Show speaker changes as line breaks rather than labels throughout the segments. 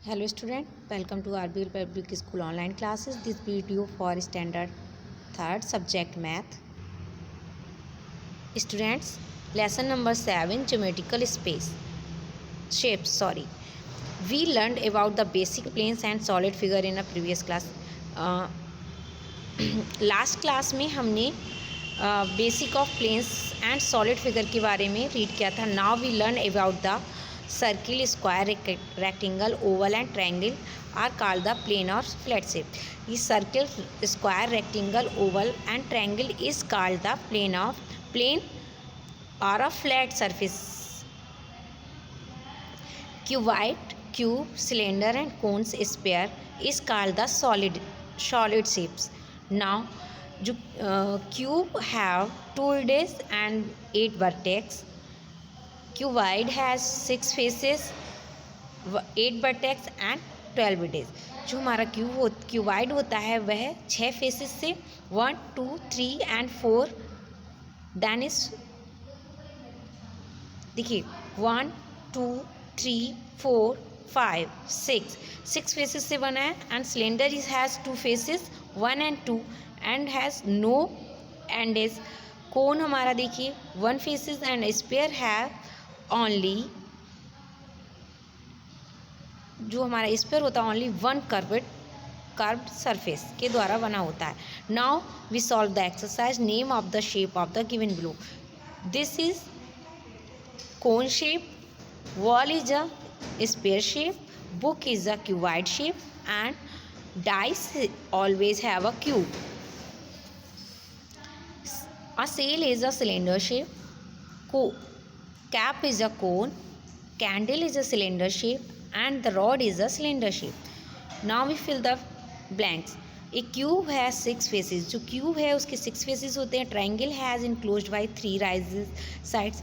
Hello student, welcome to RBL Public School online classes. This video for standard 3rd subject math. Students, lesson number 7 geometrical shapes. We learned about the basic planes and solid figure in a previous class. Last class में हमने basic of planes and solid figure के बारे में read किया था. Now we learn about the circle, square, rectangle, oval and triangle are called the plane और flat shape. ये circle, square, rectangle, oval and triangle is called the plane और a flat surface. Cuboid, cube, cylinder and cones, sphere is called the solid shapes. Now जो cube have 2 edges and 8 vertex. Cuboid has 6 faces, 8 vertex and 12 edges. जो हमारा cuboid होता है वह 6 faces से 1, 2, 3 and 4 then is देखिए 1, 2, 3, 4, 5, 6 faces से बना है. And cylinder is has 2 faces 1 and 2 and has no edges. Cone हमारा देखिए 1 faces and sphere have only, जो हमारा स्फीयर होता है ओनली 1 कर्व्ड सरफेस के द्वारा बना होता है. Now we solve the exercise. Name of the shape of the given below. This is cone shape, ball is a sphere shape, book is a cuboid shape and dice always have a cube. A sail is a cylinder shape, cap is a cone, candle is a cylinder shape and the rod is a cylinder shape. Now we fill the blanks. A cube has 6 faces. जो cube है उसके 6 faces होते हैं. Triangle has enclosed bye 3 sides.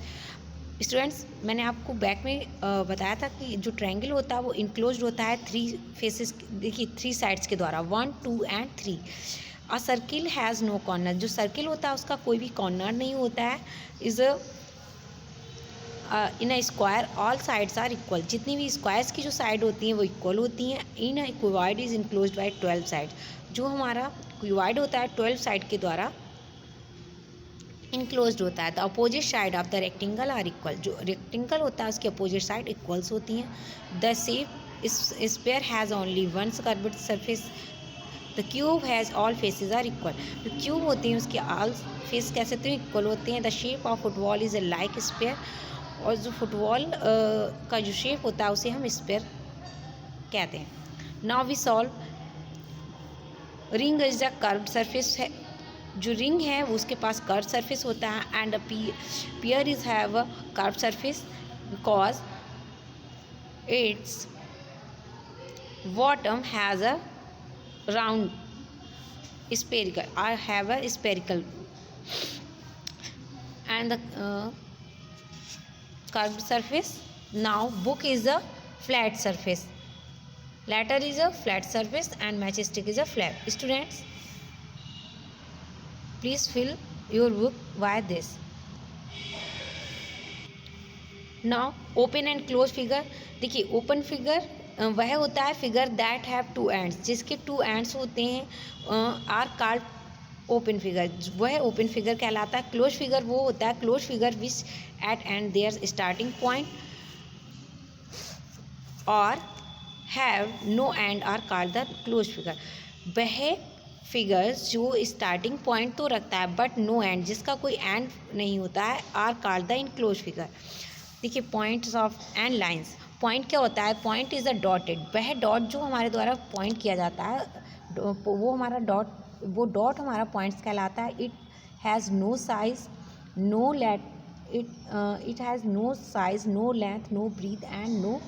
Students, मैंने आपको back में बताया था कि जो ट्रायंगल होता है वो इनक्लोज्ड होता है 3 फेसेस, देखिए 3 साइड्स के द्वारा 1, 2 and 3. A circle has no corner. जो सर्किल होता है उसका कोई भी कॉर्नर नहीं होता है. Is in a square all sides are equal. जितनी भी स्क्वायर्स की जो साइड होती हैं वो इक्वल होती हैं. In a cuboid is enclosed by 12 side. जो हमारा क्यूबॉइड होता है 12 साइड के द्वारा इनक्लोज्ड होता है. The opposite side of the rectangle are equal. जो रेक्टेंगल होता है उसकी अपोजिट साइड इक्वल्स होती हैं. The shape sphere has only 1 curved surface. The cube has all faces are equal. जो क्यूब होती हैं उसके ऑल फेस कैसे होते हैं, इक्वल होते हैं. The shape of football is a like sphere. और जो फुटबॉल का जो शेप होता है उसे हम स्फीयर कहते हैं. Now we solve. Ring is a curved surface है. जो रिंग है वो उसके पास कर्व सरफेस होता है. And pear is have a curve surface because it's bottom has a round spherical or have a spherical and the curved surface. Now book is a flat surface, letter is a flat surface and matchstick is a flat. Students, please fill your book by this. Now open and close figure. देखिए open figure वह होता है figure that have 2 ends. जिसके 2 ends होते हैं are called open figure. वह open figure कहलाता है. क्लोज फिगर वो होता है close figure which at end their starting point और have no end are called the close figure. वह फिगर्स जो स्टार्टिंग पॉइंट तो रखता है बट नो एंड, जिसका कोई एंड नहीं होता है, are called the enclose figure. देखिए points of and lines. Point क्या होता है, पॉइंट इज़ अ डॉटेड. वह डॉट जो हमारे द्वारा पॉइंट किया जाता है वो हमारा डॉट हमारा पॉइंट्स कहलाता है. It has no size no it has no size no length no breadth and no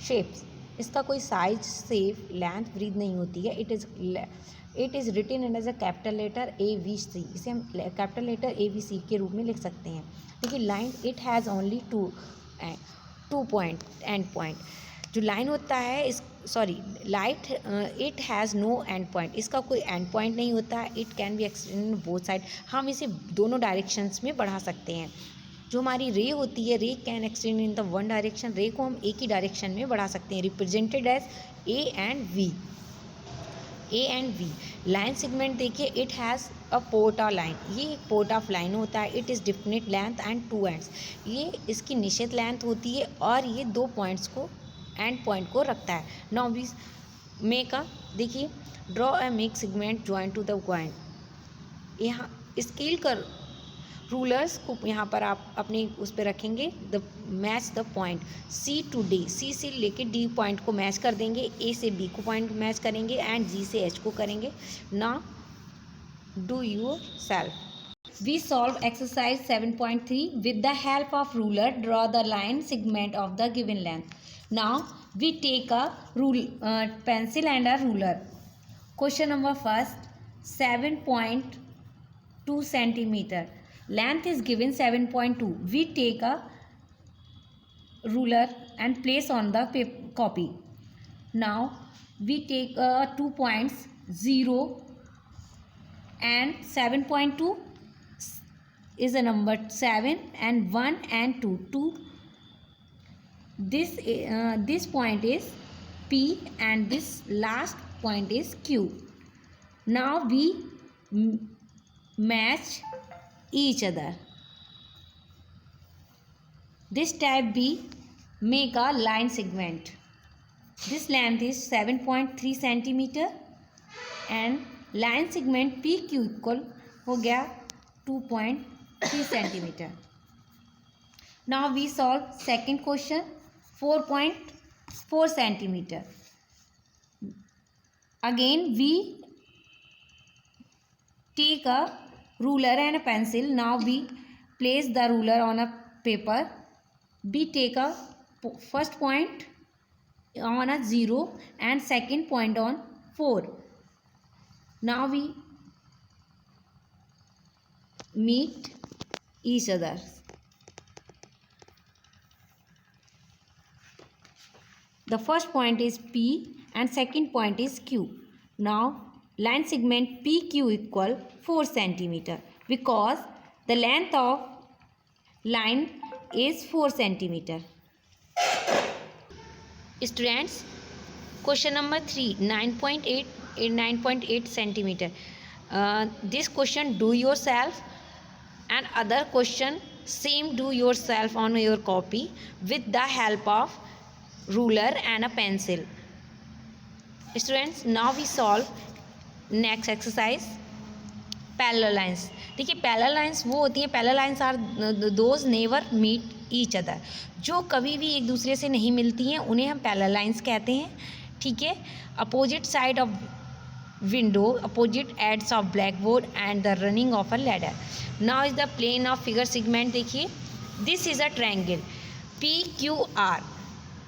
shapes. इसका कोई साइज, शेप, लेंथ, ब्रीथ नहीं होती है. It is written as a capital letter ABC. इसे हम कैपिटल लेटर ABC के रूप में लिख सकते हैं. देखिए line it has only 2 point and point. जो लाइन होता है it has no end point. इसका कोई एंड पॉइंट नहीं होता है. It can be extended both side. हम इसे दोनों डायरेक्शंस में बढ़ा सकते हैं. जो हमारी रे होती है, रे can extend in the one direction, रे को हम एक ही डायरेक्शन में बढ़ा सकते हैं, represented as A and V. A and V. Line segment देखिए, it has a part of line, ये एक पोर्ट ऑफ लाइन होता है। It is definite length and two ends, ये इसकी निश्चित लेंथ होती है और ये 2 पॉइंट्स को, एंड पॉइंट को रखता है। नाउ वी मेक अ, देखिए, draw a make segment join two the point. यहाँ स्केल कर रूलर्स को यहाँ पर आप अपने उस पर रखेंगे, the match the point C to D, C से लेके डी पॉइंट को मैच कर देंगे, ए से बी को पॉइंट मैच करेंगे एंड जी से एच को करेंगे। ना do yourself. We solve exercise 7.3 with the help of ruler, draw the line segment of the given length. Now we take a pencil and a ruler. Question number first, 7.2 centimeter. Length is given 7.2. We take a ruler and place on the copy. Now we take 2 points, 0 and 7.2 is a number 7 and 1 and 2. This point is P and this last point is Q. Now we match each other. This type B make a line segment. This length is 7.3 centimeter and line segment PQ equal हो गया 2.3 centimeter. Now we solve second question, 4.4 centimeter. Again we take a ruler and a pencil. Now we place the ruler on a paper. We take a first point on a 0 and second point on 4. Now we meet each other. The first point is P and second point is Q. Now line segment PQ equal 4 centimeter because the length of line is 4 centimeter. Students, question number 3, 9.8 centimeter. This question do yourself, and other question same do yourself on your copy with the help of ruler and a pencil. Students, now we solve next exercise, parallel lines. देखिए parallel lines वो होती हैं, parallel lines are those never meet each other, जो कभी भी एक दूसरे से नहीं मिलती हैं उन्हें हम पैरेलल लाइंस कहते हैं। ठीक है, opposite side of window, opposite edges of black board and the running of a ladder. Now is the plane of figure segment. देखिए this is a triangle, PQR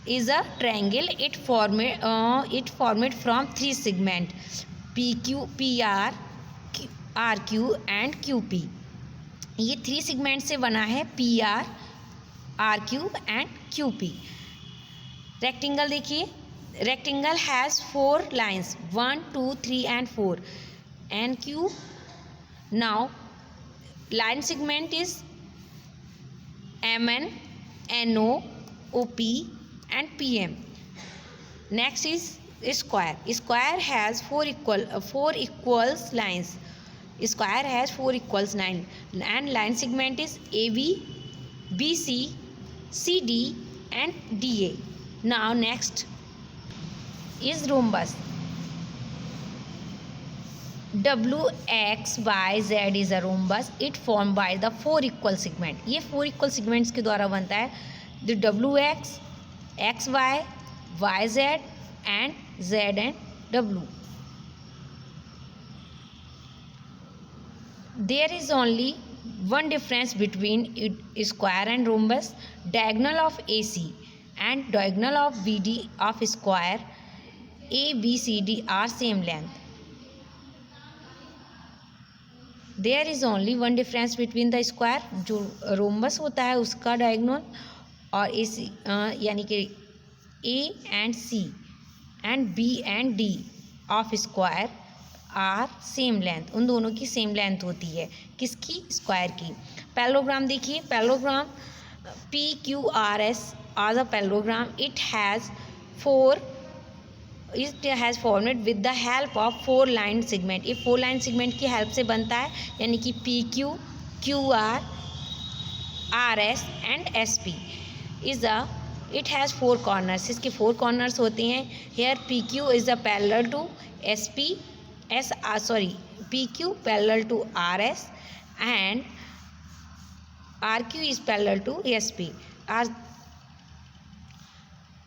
is a triangle. It formed from 3 segments, PQ, PR, RQ and QP. ये 3 segment से बना है, PR, RQ and QP। Rectangle देखिए, rectangle has 4 lines, 1, 2, 3 and 4 and Q. Now line segment is MN, NO, OP and PM. Next is square. Square has 4 equals lines. Square has 4 equals lines and line segment is AB, BC, CD and DA. Now next is rhombus. WXYZ is a rhombus. It formed by the 4 equal segment. ये 4 equal segments के द्वारा बनता है। The WX, XY, YZ and Z and W. There is only one difference between square and rhombus. Diagonal of AC and diagonal of BD of square ABCD are same length. There is only one difference between the square, जो rhombus होता है उसका diagonal, और AC यानी कि A and C and B and D of square are same length, उन दोनों की सेम लेंथ होती है। किसकी? स्क्वायर की। पैरेललोग्राम देखिए, parallelogram PQRS as a parallelogram. It has formed with the help of 4 line segment. ये 4 line segment की हेल्प से बनता है, यानी कि PQ, QR, RS and SP is a it has 4 corners. इसके 4 corners होते हैं. Here PQ is a parallel to PQ parallel to RS and RQ is parallel to SP. Are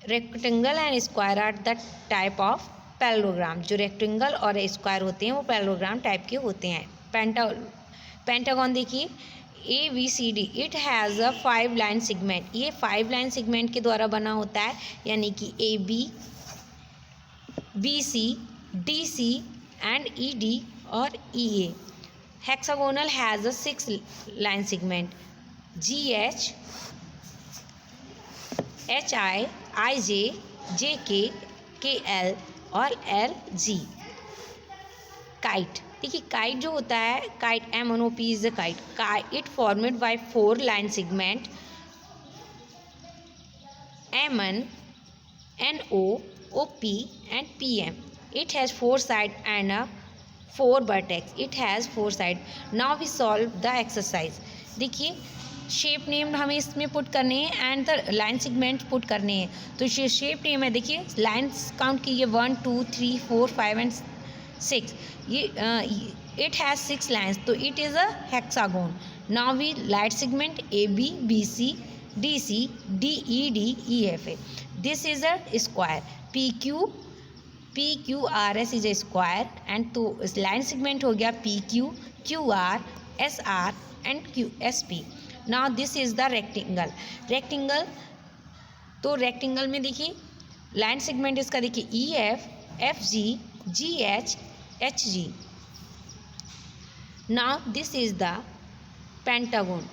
rectangle and square are the type of parallelogram. जो rectangle और square होते हैं वो parallelogram type के होते हैं. पेंटागन देखिए, ABCD it has a 5 line segment. ये 5 लाइन सेगमेंट के द्वारा बना होता है, यानी कि AB, BC, DC and ED और EA. Hexagonal has a 6 line segment. GH, HI, IJ, JK, KL और LG. काइट देखिए, काइट जो होता है, kite MNOP is a kite. It formed by 4 line segment MN, NO, OP and PM. It has 4 sides and a 4 vertex. It has 4 sides. Now we solve the exercise. देखिए, shape name हमें इसमें put करने हैं and the line segment put करने हैं. तो shape name है, देखिए लाइन्स काउंट कीजिए 1 2 3 4 5 एंड 6. ये इट हैज़ 6 लाइन्स, तो it is a hexagon. Now we light segment AB, BC, DC, DED, EFA. This is a square. PQRS is a square and तो line segment हो गया PQ, QR, SR and SP. Now this is the rectangle. तो rectangle में देखिए line segment इसका देखिए EF, FG, GH, HG. Now this is the pentagon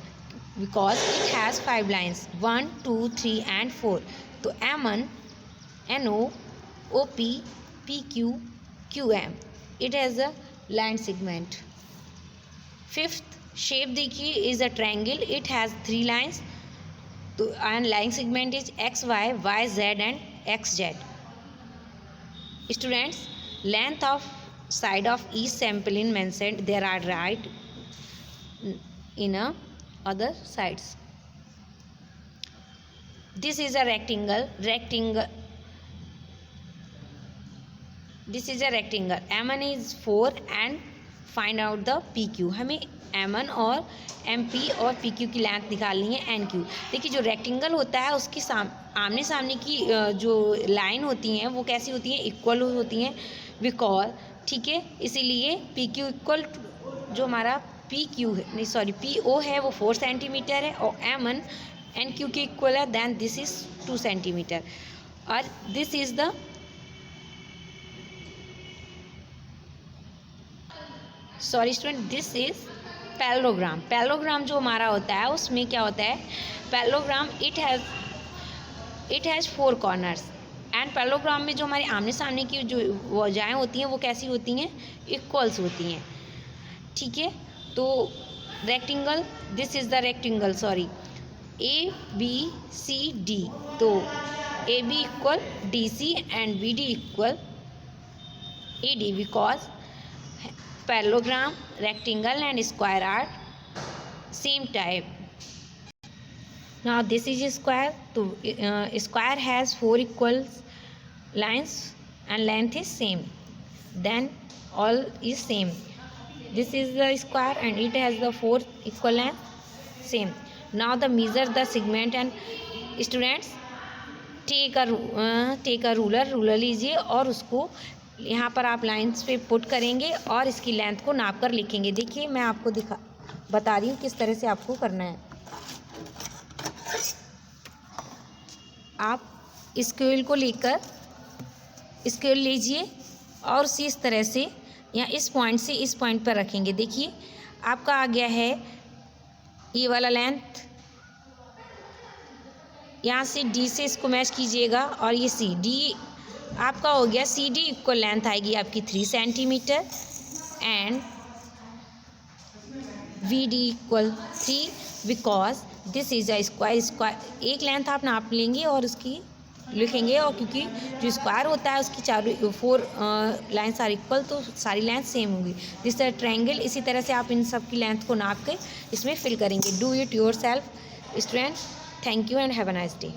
because it has 5 lines 1 2 3 and 4. तो MN, NO, OP, PQ, QM. It has a line segment. Fifth shape देखिए is a triangle. It has 3 lines. तो and line segment is XY, YZ and XZ. Students, length of side of each sample in mentioned there are right in other sides. This is a rectangle. This is a rectangle. MN is 4 and find out the PQ. हमें MN और MP और PQ की length निकालनी है NQ. देखिए, जो rectangle होता है उसकी आमने सामने की जो लाइन होती हैं वो कैसी होती हैं, इक्वल होती हैं. बिकॉज ठीक है, इसीलिए PQ इक्वल जो हमारा PQ है, नहीं सॉरी PO है वो 4 सेंटीमीटर है और MN NQ के इक्वल है. देन दिस इज 2 सेंटीमीटर और this is the student this is parallelogram. Parallelogram जो हमारा होता है उसमें क्या होता है, parallelogram it has 4 corners and parallelogram में जो हमारे आमने सामने की जो भुजाएं होती हैं वो कैसी होती हैं, इक्वल्स होती हैं. ठीक है, तो rectangle, this is the rectangle ABCD. तो AB equal DC and BD equal AD because parallelogram, rectangle and square are same type. Now this is a square. So square has 4 equal lines and length is same. Then all is same. This is the square and it has the 4 equal length same. Now the measure the segment and students take a ruler लीजिए और उसको यहाँ पर आप lines पे put करेंगे और इसकी लेंथ को नाप कर लिखेंगे. देखिए, मैं आपको बता रही हूँ किस तरह से आपको करना है. आप स्केल को लेकर स्केल लीजिए और उसी इस तरह से यहाँ इस पॉइंट से इस पॉइंट पर रखेंगे. देखिए, आपका आ गया है ये वाला लेंथ. यहाँ से D से इसको मैच कीजिएगा और ये CD आपका हो गया. CD इक्वल लेंथ आएगी आपकी 3 centimetre and VD equal 3 because this is a square. एक लेंथ आप नाप लेंगे और उसकी लिखेंगे, और क्योंकि जो स्क्वायर होता है उसकी चारों 4 लाइन्स आर इक्वल, तो सारी लेंथ सेम होंगी। जिस तरह ट्रायंगल, इसी तरह से आप इन सब की लेंथ को नाप के इसमें फिल करेंगे। Do it your self student. Thank you and have a nice day.